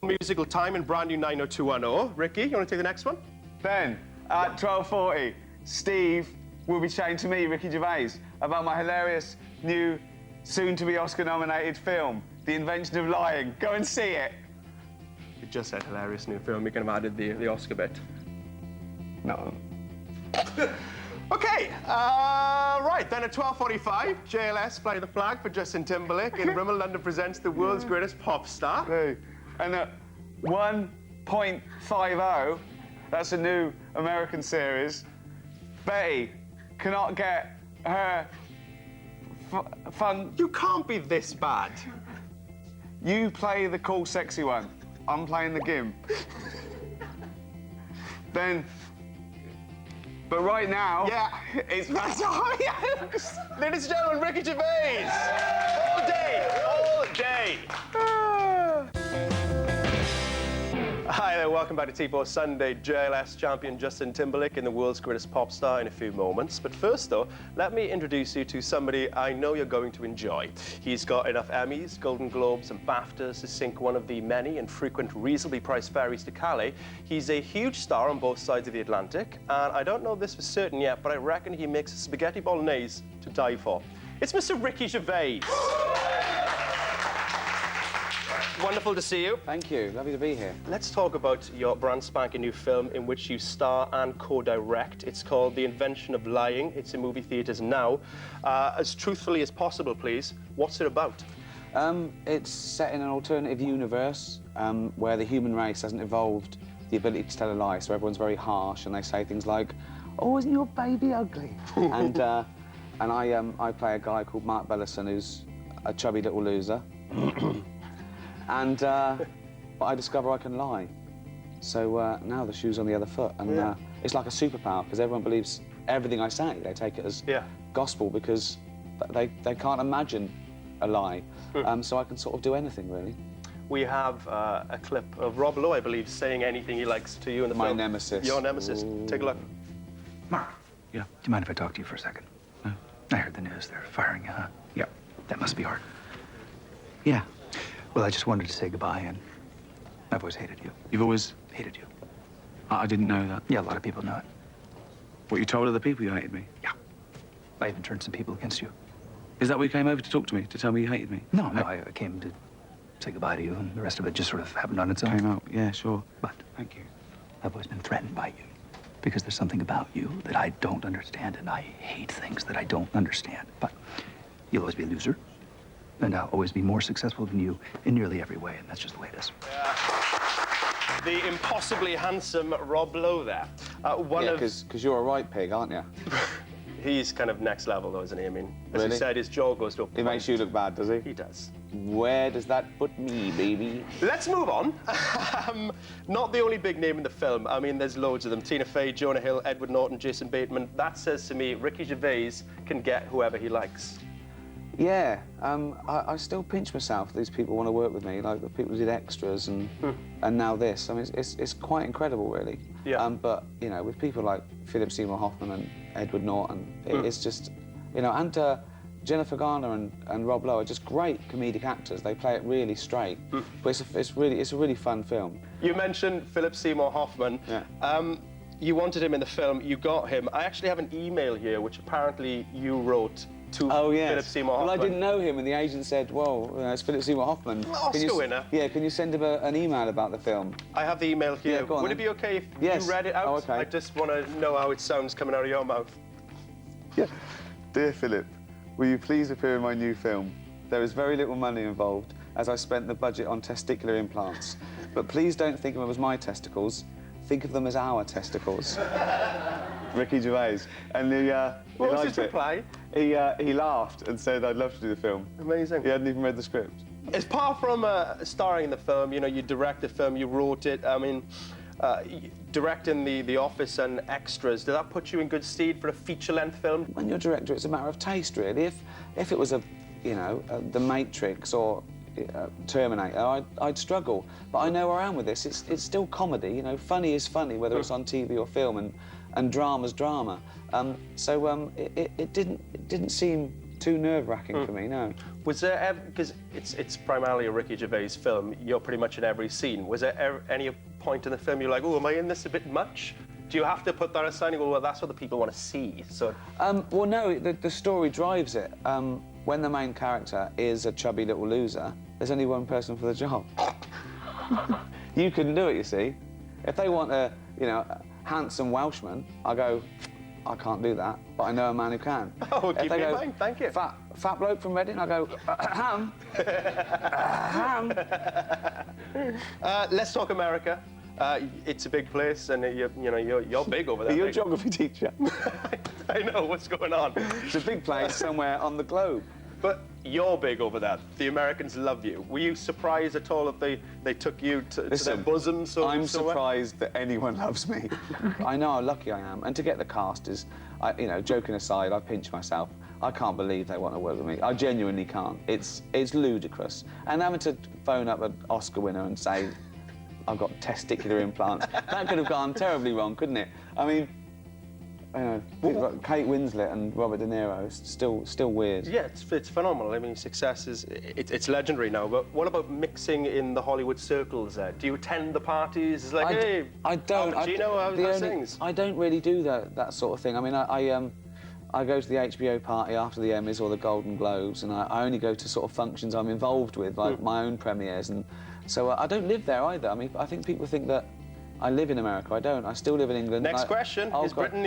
Musical time in brand new 90210. Ricky, you want to take the next one? Then, at 12:40, Steve will be chatting to me, Ricky Gervais, about my hilarious new, soon-to-be Oscar-nominated film, The Invention of Lying. Go and see it. You just said hilarious new film. You can have added the Oscar bit. No. Okay, right, then at 12:45, JLS fly the flag for Justin Timberlake in Rimmel London presents the world's greatest pop star. Hey. And at 1.50, that's a new American series, Betty cannot get her fun... You can't be this bad. You play the cool, sexy one. I'm playing the gimp. Then... But right now... Yeah. It's... Ladies and gentlemen, Ricky Gervais! All day, all day. Hi there, welcome back to T4 Sunday. JLS champion Justin Timberlake in the world's greatest pop star in a few moments. But first, though, let me introduce you to somebody I know you're going to enjoy. He's got enough Emmys, Golden Globes and BAFTAs to sink one of the many and frequent reasonably priced ferries to Calais. He's a huge star on both sides of the Atlantic, and I don't know this for certain yet, but I reckon he makes a spaghetti bolognese to die for. It's Mr. Ricky Gervais. Wonderful to see you. Thank you. Lovely to be here. Let's talk about your brand spanking new film in which you star and co-direct. It's called The Invention of Lying. It's in movie theatres now. As truthfully as possible, please, what's it about? It's set in an alternative universe where the human race hasn't evolved the ability to tell a lie, so everyone's very harsh and they say things like, "Oh, isn't your baby ugly?" and I play a guy called Mark Bellison who's a chubby little loser. But I discover I can lie. So now the shoe's on the other foot, and it's like a superpower because everyone believes everything I say. They take it as gospel because they can't imagine a lie. So I can sort of do anything, really. We have a clip of Rob Lowe, I believe, saying anything he likes to you in the film. My nemesis. Your nemesis. Ooh. Take a look. Mark, do you mind if I talk to you for a second? No? I heard the news. They're firing you, huh? Yep. That must be hard. Yeah. Well, I just wanted to say goodbye, and I've always hated you. You've always... Hated you. I didn't know that. Yeah, a lot of people know it. What, you told other people you hated me? Yeah. I even turned some people against you. Is that why you came over to talk to me, to tell me you hated me? No, I came to say goodbye to you, and the rest of it just sort of happened on its own. Came out, yeah, sure. But Thank you. I've always been threatened by you, because there's something about you that I don't understand, and I hate things that I don't understand. But you'll always be a loser. And I'll always be more successful than you in nearly every way, and that's just the way it is. The impossibly handsome Rob Lowe there. Because you're a right pig, aren't you? He's kind of next level, though, isn't he? I mean, as Really? he said, his jaw goes to a point. He makes you look bad, does he? He does. Where does that put me, baby? Let's move on. Not the only big name in the film. I mean, there's loads of them. Tina Fey, Jonah Hill, Edward Norton, Jason Bateman. That says to me, Ricky Gervais can get whoever he likes. Yeah, I still pinch myself. These people want to work with me, like the people who did extras and now this. I mean, it's quite incredible, really. Yeah. But you know, with people like Philip Seymour Hoffman and Edward Norton, it's just, you know, and Jennifer Garner and Rob Lowe are just great comedic actors. They play it really straight. But it's a really fun film. You mentioned Philip Seymour Hoffman. Yeah. You wanted him in the film. You got him. I actually have an email here, which apparently you wrote to Philip Seymour Hoffman. Well, I didn't know him, and the agent said, well, you know, it's Philip Seymour Hoffman. Oscar winner. Yeah, can you send him an email about the film? I have the email here. Yeah, go on, Would it then. be okay if Yes. you read it out? Oh, okay. I just want to know how it sounds coming out of your mouth. Yeah. Dear Philip, will you please appear in my new film? There is very little money involved, as I spent the budget on testicular implants. But please don't think of them as my testicles. Think of them as our testicles. Ricky Gervais. And What was his reply? He laughed and said, I'd love to do the film. Amazing. He hadn't even read the script. Apart from starring in the film, you know, you direct the film, you wrote it. I mean, directing the Office and extras, did that put you in good stead for a feature-length film? When you're a director, it's a matter of taste, really. If it was The Matrix or Terminator, I'd struggle. But I know where I am with this. It's still comedy, you know. Funny is funny, whether it's on TV or film, and drama's drama. So it didn't seem too nerve-wracking for me, no. Was there, because it's primarily a Ricky Gervais film, you're pretty much in every scene. Was there any point in the film you're like, oh, am I in this a bit much? Do you have to put that aside and go, well, that's what the people want to see? So. Well, no, the story drives it. When the main character is a chubby little loser, there's only one person for the job. You couldn't do it, you see. If they want a, you know, a handsome Welshman, I go, I can't do that, but I know a man who can. Oh, keep me in mind, thank you. Fat bloke from Reading, I go, ham. Ham. Let's talk America. It's a big place, and you're big over there. You're a geography teacher. I know what's going on. It's a big place somewhere on the globe. But you're big over there. The Americans love you. Were you surprised at all that they took you to their bosom? I'm surprised that anyone loves me. I know how lucky I am, and to get the cast is, you know, joking aside, I pinch myself. I can't believe they want to work with me. I genuinely can't. It's ludicrous. And having to phone up an Oscar winner and say, I've got testicular implants, that could have gone terribly wrong, couldn't it? I mean, you know, people like Kate Winslet and Robert De Niro, it's still weird. Yeah, it's phenomenal. I mean, success is it's legendary now. But what about mixing in the Hollywood circles? Do you attend the parties? It's like, hey, I don't. Al Pacino, how's things? I don't really do that sort of thing. I mean, I go to the HBO party after the Emmys or the Golden Globes, and I only go to sort of functions I'm involved with, like my own premieres, and so I don't live there either. I mean, I think people think that I live in America. I don't. I still live in England. Next question: is Britain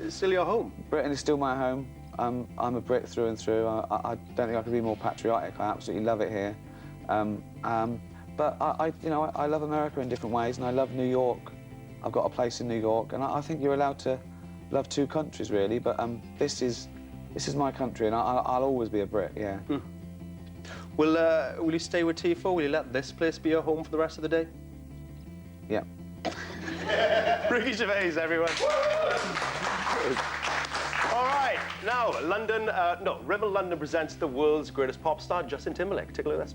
still your home? Britain is still my home. I'm a Brit through and through. I don't think I could be more patriotic. I absolutely love it here. But I love America in different ways, and I love New York. I've got a place in New York, and I think you're allowed to love two countries, really. But this is my country, and I'll always be a Brit. Yeah. Will you stay with Tifo? Will you let this place be your home for the rest of the day? Yeah. Ricky Gervais, everyone. All right, now Rimmel London presents the world's greatest pop star, Justin Timberlake. Take a look at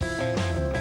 this.